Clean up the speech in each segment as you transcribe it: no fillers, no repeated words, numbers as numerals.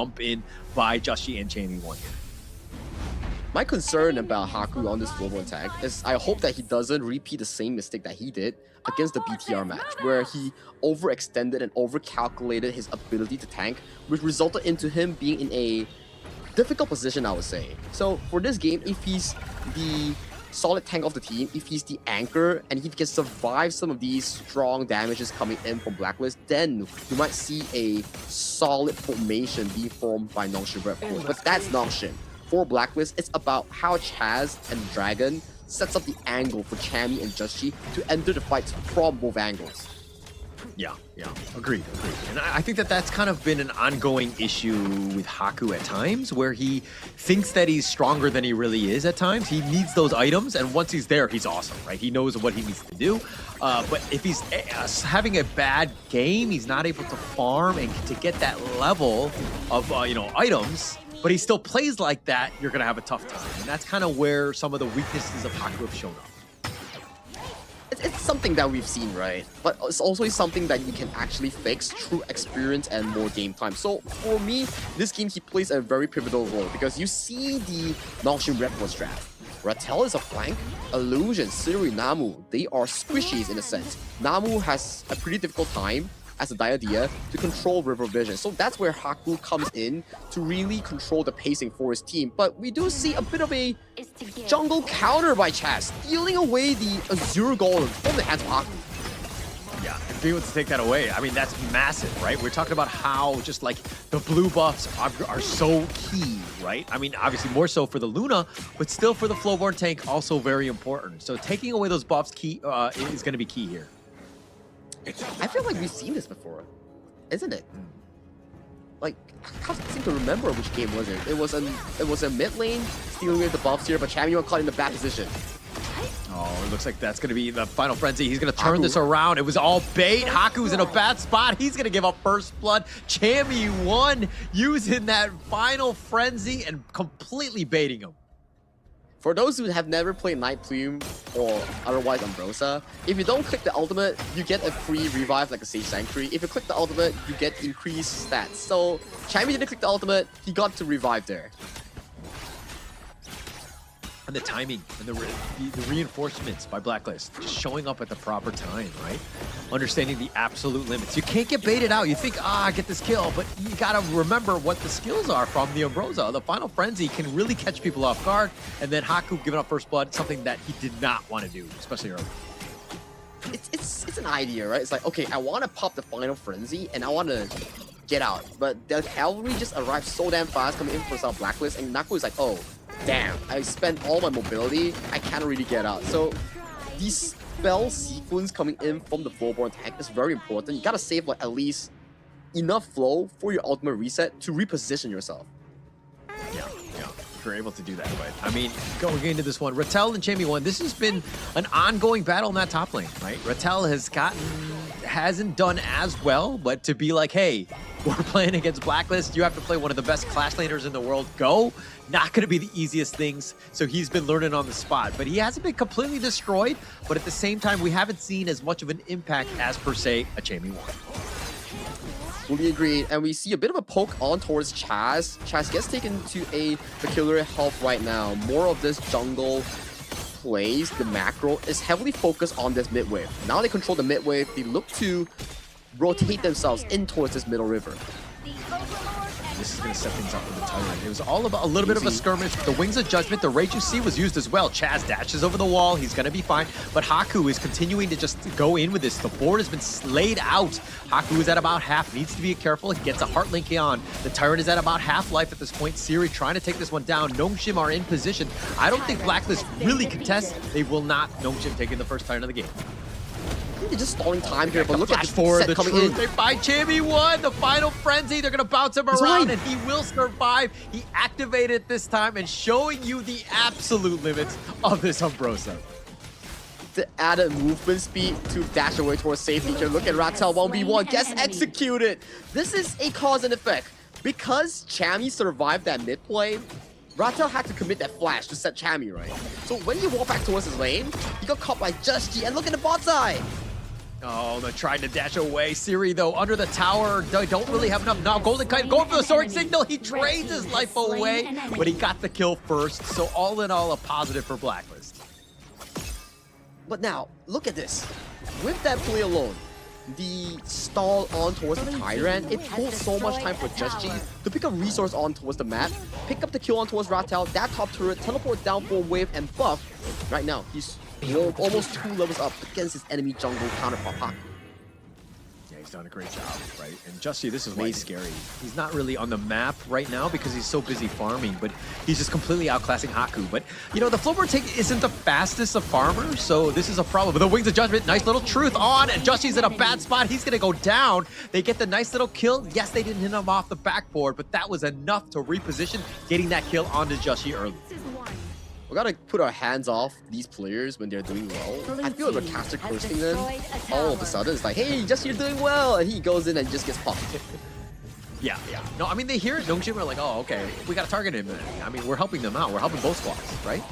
bump in by Justy and Jamie1 here. My concern about Haku on this global attack is I hope that he doesn't repeat the same mistake that he did against the BTR match, where he overextended and overcalculated his ability to tank, which resulted into him being in a difficult position, I would say. So for this game, if he's the solid tank of the team, if he's the anchor, and if he can survive some of these strong damages coming in from Blacklist, then you might see a solid formation being formed by Nongshim RedForce. But that's Nongshim. For Blacklist, it's about how Chaz and Dragon sets up the angle for Chammy and Justy to enter the fights from both angles. Yeah, agreed. And I think that that's kind of been an ongoing issue with Haku at times, where he thinks that he's stronger than he really is at times. He needs those items, and once he's there, he's awesome, right? He knows what he needs to do. But if he's having a bad game, he's not able to farm and to get that level of, items, but he still plays like that, you're going to have a tough time. And that's kind of where some of the weaknesses of Haku have shown up. It's something that we've seen, right? But it's also something that you can actually fix through experience and more game time. So for me, this game, he plays a very pivotal role because you see the Nongshim RedForce draft. Rattel is a flank, Illusion, Siri, Namu, they are squishies in a sense. Namu has a pretty difficult time as a Diadea to control River Vision. So that's where Haku comes in to really control the pacing for his team. But we do see a bit of a jungle counter by Chaz, stealing away the Azure Golem from the hands of Haku. Yeah, if he wants to take that away, I mean, that's massive, right? We're talking about how just like the blue buffs are so key, right? I mean, obviously more so for the Luna, but still for the Flowborn tank, also very important. So taking away those buffs is going to be key here. I feel like we've seen this before, isn't it? Like, I can't seem to remember which game was it. It was a mid lane stealing away the buffs here, but Chammy caught in the back position. Oh, it looks like that's going to be the final frenzy. He's going to turn this around. It was all bait. Haku's in a bad spot. He's going to give up first blood. Chammy1 using that final frenzy and completely baiting him. For those who have never played Night Plume or otherwise Ambrosia, if you don't click the ultimate, you get a free revive like a Sage Sanctuary. If you click the ultimate, you get increased stats. So Chammy didn't click the ultimate, he got to revive there. And the timing and the reinforcements by Blacklist just showing up at the proper time, right? Understanding the absolute limits. You can't get baited out. You think, get this kill, but you gotta remember what the skills are from the Ambrosia. The final frenzy can really catch people off guard, and then Haku giving up first blood, something that he did not want to do, especially early. It's an idea, right? It's like, okay, I want to pop the final frenzy and I want to get out, but the cavalry just arrived so damn fast coming in for some Blacklist, and Naku is like, oh, damn, I spent all my mobility, I can't really get out. So these spell sequence coming in from the Flowborn tank is very important. You gotta save like at least enough flow for your ultimate reset to reposition yourself. Yeah, if you're able to do that. But I mean, going into this one, Rattel and Chammy1, this has been an ongoing battle in that top lane, right? Rattel hasn't done as well, but to be like, hey, we're playing against Blacklist, you have to play one of the best clash laners in the world, go. Not going to be the easiest things, so he's been learning on the spot. But he hasn't been completely destroyed, but at the same time, we haven't seen as much of an impact as, per se, a Chammy1. Fully agreed, and we see a bit of a poke on towards Chaz. Chaz gets taken to a peculiar health right now. More of this jungle plays, the macro, is heavily focused on this mid wave. Now they control the mid wave, they look to rotate themselves in towards this middle river. This is going to set things up for the Tyrant. It was all about a little bit of a skirmish. The Wings of Judgment, the Rage you see was used as well. Chaz dashes over the wall. He's going to be fine. But Haku is continuing to just go in with this. The board has been laid out. Haku is at about half. Needs to be careful. He gets a Heart Link on. The Tyrant is at about half life at this point. Siri trying to take this one down. Nongshim are in position. I don't think Blacklist really contest. They will not. Nongshim taking the first Tyrant of the game. They're just stalling time here, but look at for set the coming truth. in. They find Chammy1, the final frenzy. They're going to bounce him around, and he will survive. He activated this time and showing you the absolute limits of this Ambrosia. The added movement speed to dash away towards safety here. Look at Rattel 1v1, gets executed. This is a cause and effect. Because Chammy survived that mid play, Rattel had to commit that flash to set Chammy, right? So when he walked back towards his lane, he got caught by Justy, and look at the bot side. Oh, they tried to dash away. Siri, though, under the tower, they don't really have enough. Now, Golden Kite going for the soaring signal. He trades his life away, but he got the kill first. So all in all, a positive for Blacklist. But now, look at this. With that play alone, the stall on towards the Tyrant, it pulled so much time for Just G to pick up resource on towards the map, pick up the kill on towards Ratel, that top turret, teleport down for a wave, and buff. Right now, he's almost 2 levels up against his enemy jungle counterpart Haku. Yeah, he's done a great job, right? And Just G, this is why he's scary. He's not really on the map right now because he's so busy farming, but he's just completely outclassing Haku. But, you know, the Flowboard take isn't the fastest of farmers, so this is a problem. But the Wings of Judgment, nice little truth on, and Just G's in a bad spot. He's going to go down. They get the nice little kill. Yes, they didn't hit him off the backboard, but that was enough to reposition, getting that kill onto Just G early. We gotta put our hands off these players when they're doing well. I feel like we're caster cursing them. All of a sudden, it's like, hey, Just you're doing well, and he goes in and just gets popped. Yeah. No, I mean, they hear it. Nongshim are like, oh, okay, we gotta target him. I mean, we're helping them out. We're helping both squads, right?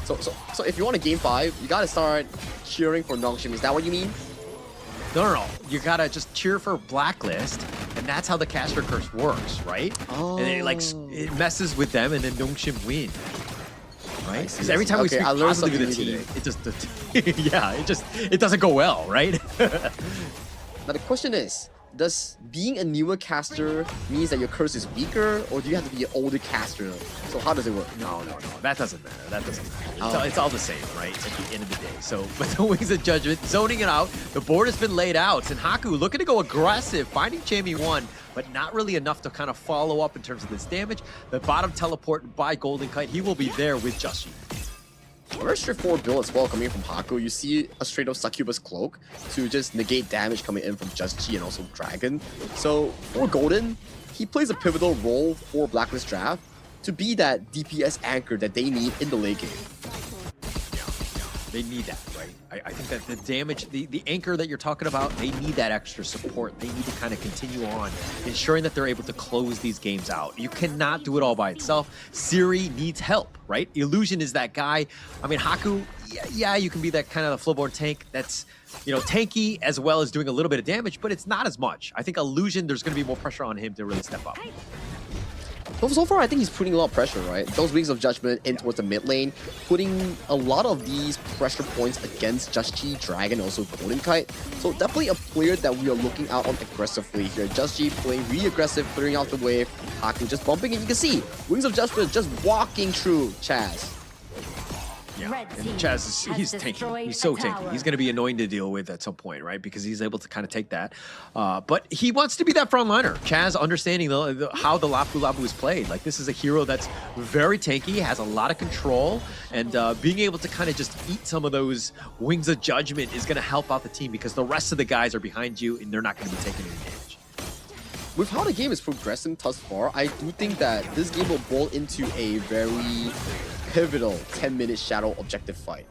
So if you want a game 5, you gotta start cheering for Nongshim. Is that what you mean? No. You gotta just cheer for Blacklist, and that's how the caster curse works, right? Oh. And it messes with them, and then Nongshim win. Right? Because every time we speak I learned positively with the team, it just, it doesn't go well, right? Now the question is, does being a newer caster means that your curse is weaker, or do you have to be an older caster? So how does it work? No. That doesn't matter. It's all the same, right? At the end of the day. So, but the Wings of Judgment, zoning it out. The board has been laid out. And Haku looking to go aggressive, finding Chammy 1, but not really enough to kind of follow up in terms of this damage. The bottom teleport by Golden Kite, he will be there with Just G. Very straightforward build as well coming in from Haku. You see a straight up Succubus Cloak to just negate damage coming in from Just G and also Dragon. So for Golden, he plays a pivotal role for Blacklist draft to be that DPS anchor that they need in the late game. They need that, right? I think that the damage, the anchor that you're talking about, they need that extra support. They need to kind of continue on, ensuring that they're able to close these games out. You cannot do it all by itself. Siri needs help, right? Illusion is that guy. I mean, Haku, yeah, you can be that kind of Flowboard tank that's, you know, tanky as well as doing a little bit of damage, but it's not as much. I think Illusion, there's going to be more pressure on him to really step up. So far, I think he's putting a lot of pressure, right? Those Wings of Judgment in towards the mid lane, putting a lot of these pressure points against Just G, Dragon, also Golden Kite. So definitely a player that we are looking out on aggressively here. Just G playing really aggressive, clearing out the wave. Haku just bumping, and you can see Wings of Judgment just walking through Chaz. Yeah, and Chaz, he's tanky. He's so tanky. He's going to be annoying to deal with at some point, right? Because he's able to kind of take that. But he wants to be that frontliner. Chaz understanding how the Lapu Lapu is played. Like, this is a hero that's very tanky, has a lot of control, and being able to kind of just eat some of those Wings of Judgment is going to help out the team because the rest of the guys are behind you and they're not going to be taking any damage. With how the game is progressing thus far, I do think that this game will boil into a very pivotal 10-minute shadow objective fight.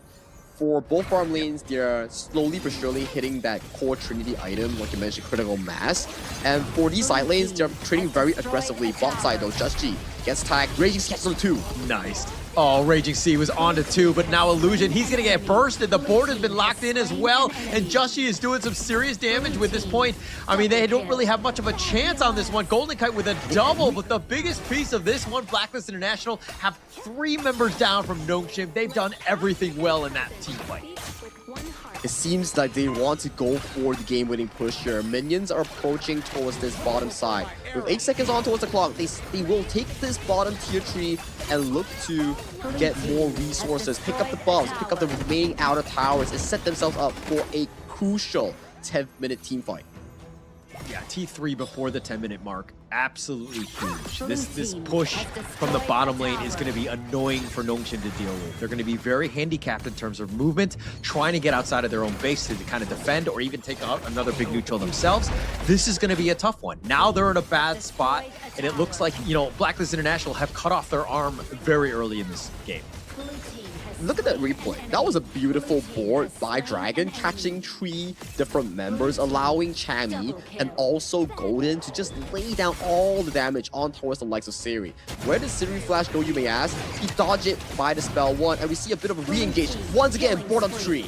For both farm lanes, they're slowly but surely hitting that core Trinity item, like you mentioned, critical mass. And for these side lanes, they're trading very aggressively. Bot side though, Just G gets tagged, Raging Sea on 2. Nice. Oh, Raging Sea was on to 2, but now Illusion, he's gonna get bursted. The board has been locked in as well, and Just G is doing some serious damage with this point. I mean, they don't really have much of a chance on this one. Golden Kite with a double, but the biggest piece of this one, Blacklist International, have 3 members down from Nongshim. They've done everything well in that team fight. It seems like they want to go for the game-winning push here. Minions are approaching towards this bottom side. With 8 seconds on towards the clock, they will take this bottom tier 3 and look to get more resources, pick up the bombs, pick up the remaining outer towers, and set themselves up for a crucial 10th-minute team fight. Yeah, T3 before the 10-minute mark, absolutely huge. This push from the bottom lane is going to be annoying for Nongshim to deal with. They're going to be very handicapped in terms of movement, trying to get outside of their own base to kind of defend or even take out another big neutral themselves. This is going to be a tough one. Now they're in a bad spot, and it looks like, you know, Blacklist International have cut off their arm very early in this game. Look at that replay. That was a beautiful board by Dragon, catching 3 different members, allowing Chammy and also Golden to just lay down all the damage on towards the likes of Siri. Where did Siri flash go, you may ask? He dodged it by the spell 1, and we see a bit of a re-engage. Once again, board on 3.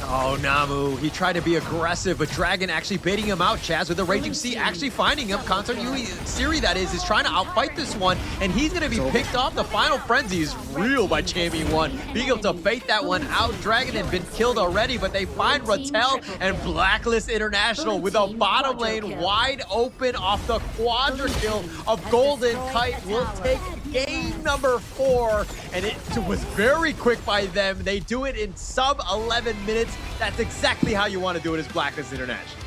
Oh, Namu, he tried to be aggressive, but Dragon actually baiting him out. Chaz with the Raging Sea actually finding him. Concert Yui, Siri that is trying to outfight this one, and he's going to be picked off. The final frenzy is real by Champion 1. Being able to bait that one out. Dragon had been killed already, but they find Rattel and Blacklist International with a bottom lane wide open off the quadra kill of Golden Kite. Will take game number 4, and it was very quick by them. They do it in sub 11 minutes. That's exactly how you want to do it as Blacklist International.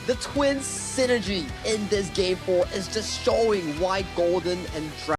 The twin synergy in this game 4 is just showing why Golden and Dragon